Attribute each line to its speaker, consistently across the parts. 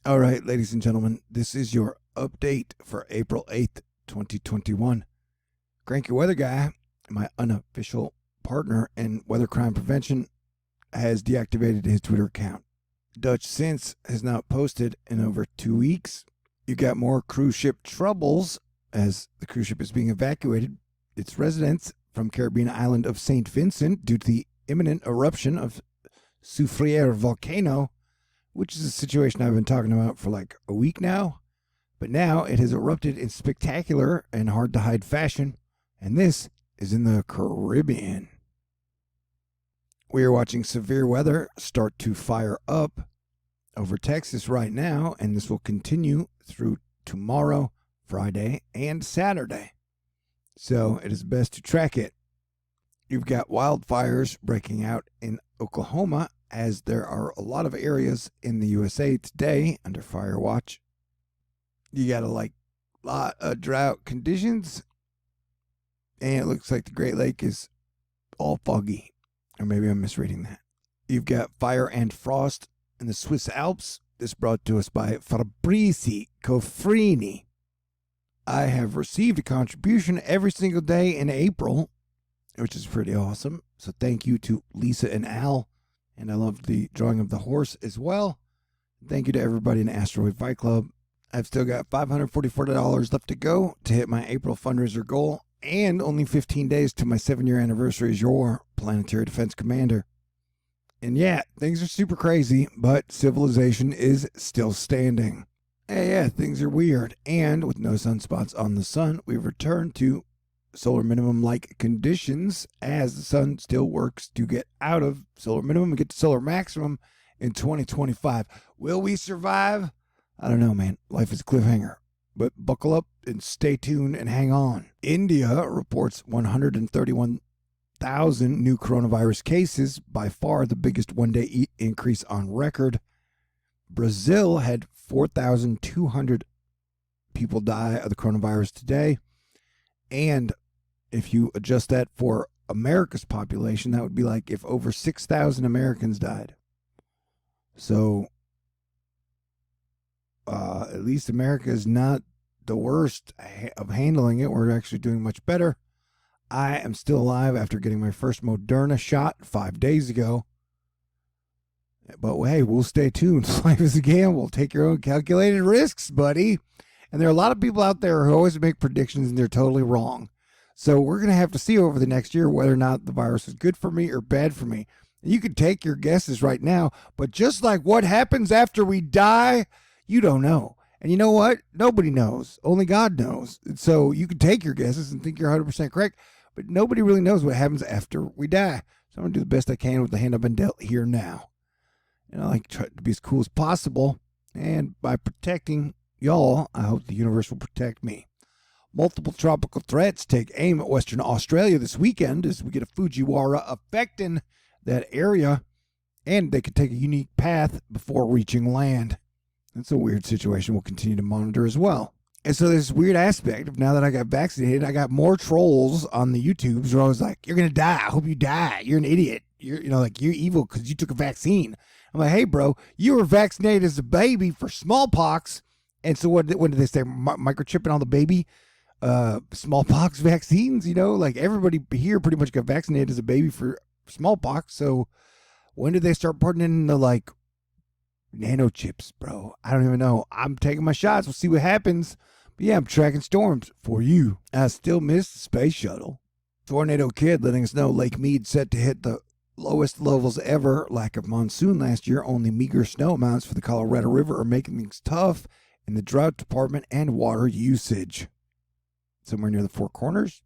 Speaker 1: All right, ladies and gentlemen, this is your update for April 8th, 2021. Cranky Weather Guy, my unofficial partner in weather crime prevention, has deactivated his Twitter account. Dutch Sense has not posted in over 2 weeks. You got more cruise ship troubles as the cruise ship is being evacuated. Its residents from Caribbean island of St. Vincent due to the imminent eruption of Soufriere Volcano, which is a situation I've been talking about for like a week now. But now it has erupted in spectacular and hard to hide fashion, and this is in the Caribbean. We are watching severe weather start to fire up over Texas right now, and this will continue through tomorrow, Friday, and Saturday. So it is best to track it. You've got wildfires breaking out in Oklahoma, as there are a lot of areas in the USA today under fire watch. You got a lot of drought conditions, and it looks like the Great Lake is all foggy, or maybe I'm misreading that. You've got fire and frost in the Swiss Alps. This brought to us by Fabrizi Cofrini. I have received a contribution every single day in April, which is pretty awesome. So thank you to Lisa and Al. And I love the drawing of the horse as well. Thank you to everybody in Asteroid Fight Club. I've still got $544 left to go to hit my April fundraiser goal, and only 15 days to my 7-year anniversary as your Planetary Defense Commander. And yeah, things are super crazy, but civilization is still standing. Yeah, things are weird. And with no sunspots on the sun, we've returned to solar minimum-like conditions as the sun still works to get out of solar minimum and get to solar maximum in 2025. Will we survive? I don't know, man. Life is a cliffhanger. But buckle up and stay tuned and hang on. India reports 131,000 new coronavirus cases, by far the biggest one-day increase on record. Brazil had 4,200 people die of the coronavirus today. And if you adjust that for America's population, that would be like if over 6,000 Americans died. So at least America is not the worst of handling it. We're actually doing much better. I am still alive after getting my first Moderna shot 5 days ago. But hey, we'll stay tuned. Life is a gamble. Take your own calculated risks, buddy. And there are a lot of people out there who always make predictions and they're totally wrong. So we're going to have to see over the next year whether or not the virus is good for me or bad for me. You can take your guesses right now, but just like what happens after we die, you don't know. And you know what? Nobody knows. Only God knows. So you can take your guesses and think you're 100% correct, but nobody really knows what happens after we die. So I'm going to do the best I can with the hand I've been dealt here now. And I like to try to be as cool as possible. And by protecting y'all, I hope the universe will protect me. Multiple tropical threats take aim at Western Australia this weekend as we get a Fujiwara affecting that area, and they could take a unique path before reaching land. That's a weird situation we'll continue to monitor as well. And so there's this weird aspect of now that I got vaccinated, I got more trolls on the YouTubes where I was like, you're going to die. I hope you die. You're an idiot. You're evil because you took a vaccine. I'm like, hey, bro, you were vaccinated as a baby for smallpox. And so what did they say? Microchipping all the baby smallpox vaccines, like everybody here pretty much got vaccinated as a baby for smallpox. So when did they start putting in the nanochips, bro? I don't even know. I'm taking my shots. We'll see what happens. But yeah, I'm tracking storms for you. I still miss the space shuttle. Tornado Kid letting us know Lake Mead set to hit the lowest levels ever. Lack of monsoon last year. Only meager snow amounts for the Colorado River are making things tough in the drought department and water usage. Somewhere near the Four Corners.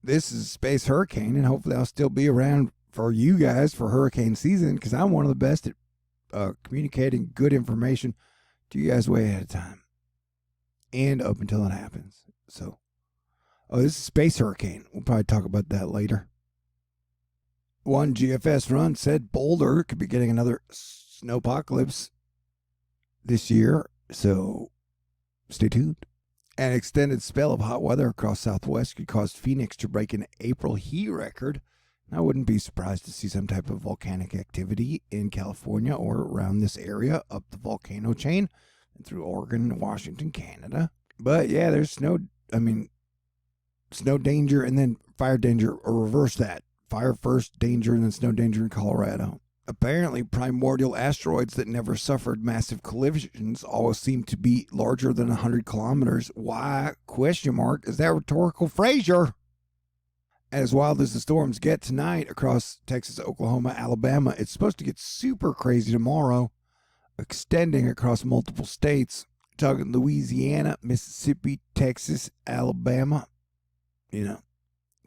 Speaker 1: This is a space hurricane, and hopefully I'll still be around for you guys for hurricane season because I'm one of the best at communicating good information to you guys way ahead of time and up until it happens. So, this is space hurricane. We'll probably talk about that later. One GFS run said Boulder could be getting another snowpocalypse this year, so stay tuned. An extended spell of hot weather across Southwest could cause Phoenix to break an April heat record. I wouldn't be surprised to see some type of volcanic activity in California or around this area up the volcano chain. and through Oregon and Washington, Canada. But yeah, there's snow danger and then fire danger, or reverse that. Fire first, danger, and then snow danger in Colorado. Apparently, primordial asteroids that never suffered massive collisions always seem to be larger than 100 kilometers. Why? Question mark. Is that rhetorical, Frazier? As wild as the storms get tonight across Texas, Oklahoma, Alabama, it's supposed to get super crazy tomorrow, extending across multiple states. Talking Louisiana, Mississippi, Texas, Alabama.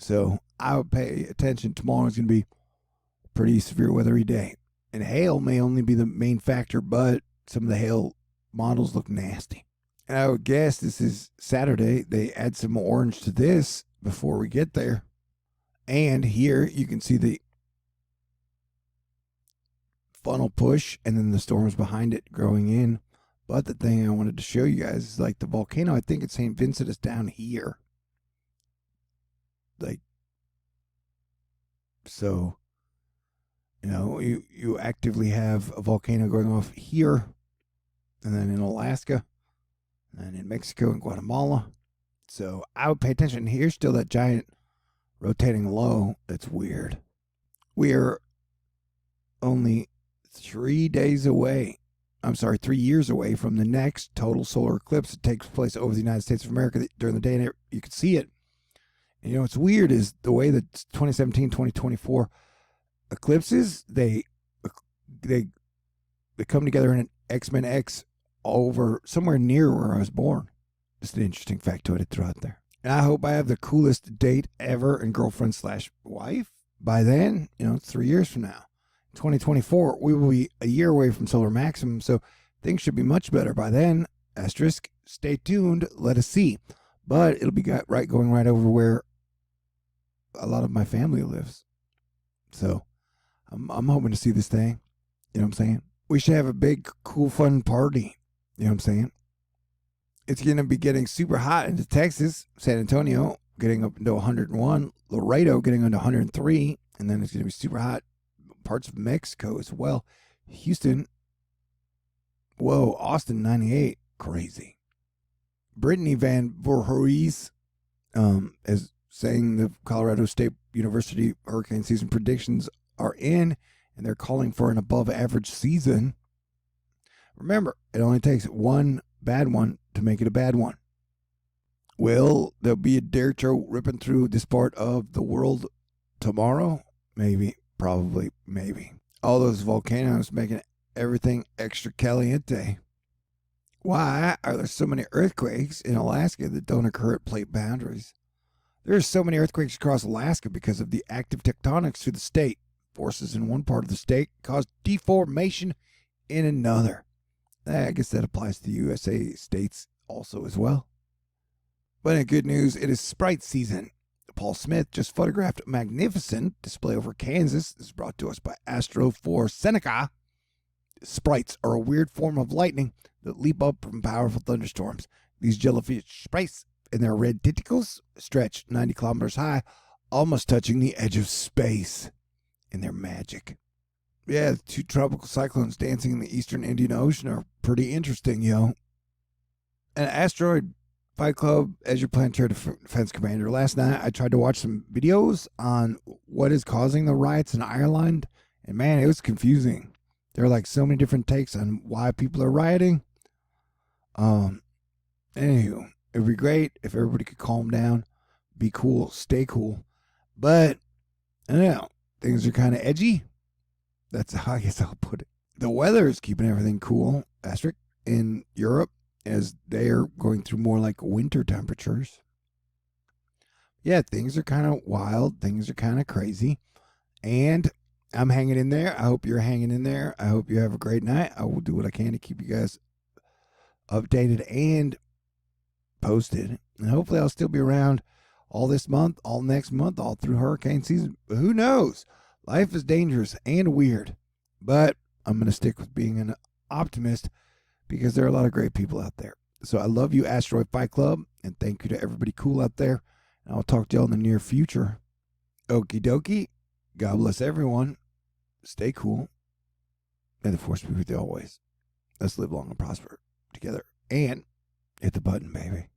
Speaker 1: So I would pay attention. Tomorrow's going to be a pretty severe weathery day. And hail may only be the main factor, but some of the hail models look nasty. And I would guess this is Saturday. They add some orange to this before we get there. And here you can see the funnel push and then the storms behind it growing in. But the thing I wanted to show you guys is like the volcano, I think it's St. Vincent, is down here. So, you actively have a volcano going off here, and then in Alaska, and in Mexico and Guatemala. So I would pay attention. Here's still that giant rotating low. That's weird. We are only 3 years away from the next total solar eclipse that takes place over the United States of America during the day, and you can see it. And what's weird is the way that 2017, 2024 eclipses, they come together in an X-Men X over somewhere near where I was born. Just an interesting factoid to throw out there. And I hope I have the coolest date ever and girlfriend/wife by then. It's 3 years from now. 2024, we will be a year away from solar maximum, so things should be much better by then. Asterisk, stay tuned, let us see. But it'll be going right over where a lot of my family lives. So I'm hoping to see this thing. You know what I'm saying? We should have a big, cool, fun party. You know what I'm saying? It's going to be getting super hot into Texas. San Antonio getting up into 101. Laredo getting into 103. And then it's going to be super hot. Parts of Mexico as well. Houston. Whoa, Austin 98. Crazy. Brittany Van Voorhees is saying the Colorado State University hurricane season predictions are in, and they're calling for an above average season. Remember, it only takes one bad one to make it a bad one. Will there be a derecho ripping through this part of the world tomorrow? Maybe, probably, maybe. All those volcanoes making everything extra caliente. Why are there so many earthquakes in Alaska that don't occur at plate boundaries? There are so many earthquakes across Alaska because of the active tectonics through the state. Forces in one part of the state cause deformation in another. I guess that applies to USA states also as well. But in good news, it is Sprite season. Paul Smith just photographed a magnificent display over Kansas. This is brought to us by Astro for Seneca. Sprites are a weird form of lightning that leap up from powerful thunderstorms. These jellyfish sprites and their red tentacles stretch 90 kilometers high, almost touching the edge of space. And they're magic. Yeah, the two tropical cyclones dancing in the eastern Indian Ocean are pretty interesting, yo. An asteroid Fight Club as your planetary defense commander. Last night, I tried to watch some videos on what is causing the riots in Ireland, and man, it was confusing. There are like so many different takes on why people are rioting. Anywho, it would be great if everybody could calm down, be cool, stay cool. But, I don't know, things are kind of edgy. That's how I guess I'll put it. The weather is keeping everything cool, asterisk, in Europe as they're going through more like winter temperatures. Yeah, things are kind of wild. Things are kind of crazy. And I'm hanging in there. I hope you're hanging in there. I hope you have a great night. I will do what I can to keep you guys updated and posted. And hopefully I'll still be around all this month, all next month, all through hurricane season. But who knows? Life is dangerous and weird. But I'm going to stick with being an optimist because there are a lot of great people out there. So I love you, Asteroid Fight Club, and thank you to everybody cool out there. And I'll talk to y'all in the near future. Okie dokie. God bless everyone. Stay cool. And the force be with you always. Let's live long and prosper. together and hit the button, baby.